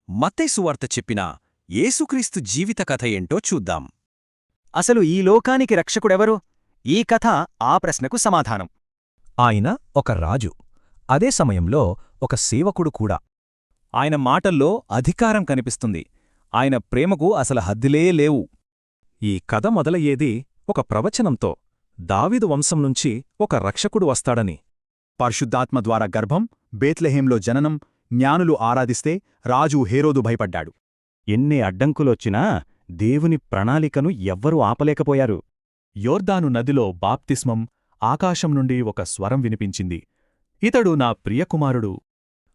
మత్తయి సువార్త చెప్పిన యేసుక్రీస్తు జీవిత కథ ఏంటో చూద్దాం. అసలు ఈ లోకానికి రక్షకుడెవరు? ఈ కథ ఆ ప్రశ్నకు సమాధానం. ఆయన ఒక రాజు, అదే సమయంలో ఒక సేవకుడు కూడా. ఆయన మాటల్లో అధికారం కనిపిస్తుంది. ఆయన ప్రేమకు అసలు హద్దులే లేవు. ఈ కథ మొదలయ్యేది ఒక ప్రవచనంతో, దావీదు వంశం నుంచి ఒక రక్షకుడు వస్తాడని. పరిశుద్ధాత్మ ద్వారా గర్భం, బేత్లెహేంలో జననం, జ్ఞానులు ఆరాధిస్తే రాజు హేరోదు భయపడ్డాడు. ఎన్ని అడ్డంకులొచ్చినా దేవుని ప్రణాళికను ఎవ్వరూ ఆపలేకపోయారు. యోర్దాను నదిలో బాప్తిస్మం, ఆకాశం నుండి ఒక స్వరం వినిపించింది, ఇతడు నా ప్రియకుమారుడు.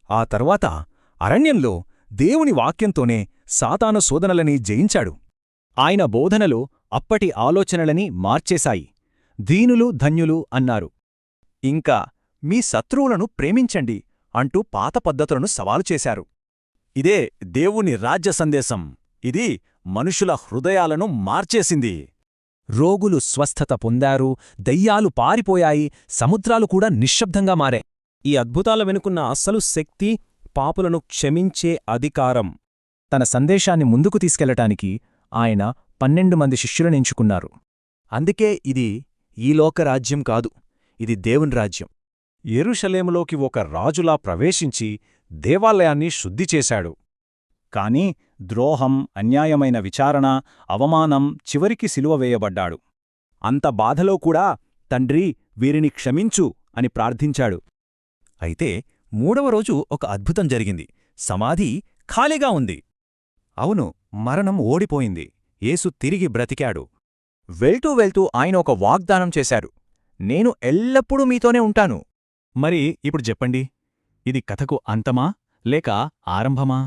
ఆ తర్వాత అరణ్యంలో దేవుని వాక్యంతోనే సాతాను శోధనలని జయించాడు. ఆయన బోధనలు అప్పటి ఆలోచనలని మార్చేశాయి. దీనులు ధన్యులు అన్నారు. ఇంకా మీ శత్రువులను ప్రేమించండి అంటూ పాత పద్ధతులను సవాలు చేశారు. ఇదే దేవుని రాజ్య సందేశం. ఇది మనుషుల హృదయాలను మార్చేసింది. రోగులు స్వస్థత పొందారు, దయ్యాలు పారిపోయాయి, సముద్రాలు కూడా నిశ్శబ్దంగా మారాయి. ఈ అద్భుతాల వెనుకున్న అసలు శక్తి పాపులను క్షమించే అధికారం. తన సందేశాన్ని ముందుకు తీసుకెళ్లటానికి ఆయన 12 మంది శిష్యులనెంచుకున్నారు. అందుకే ఇది ఈ లోకరాజ్యం కాదు, ఇది దేవుని రాజ్యం. యెరూషలేములోకి ఒక రాజులా ప్రవేశించి దేవాలయాన్ని శుద్ధి చేశాడు. కాని ద్రోహం, అన్యాయమైన విచారణ, అవమానం, చివరికి సిలువ వేయబడ్డాడు. అంత బాధలో కూడా తండ్రి, వీరిని క్షమించు అని ప్రార్థించాడు. అయితే 3వ రోజు ఒక అద్భుతం జరిగింది. సమాధి ఖాళీగా ఉంది. అవును, మరణం ఓడిపోయింది. యేసు తిరిగి బ్రతికాడు. వెళ్తూ వెళ్తూ ఆయన ఒక వాగ్దానం చేశారు, నేను ఎల్లప్పుడూ మీతోనే ఉంటాను. మరి ఇప్పుడు చెప్పండి, ఇది కథకు అంతమా లేక ఆరంభమా?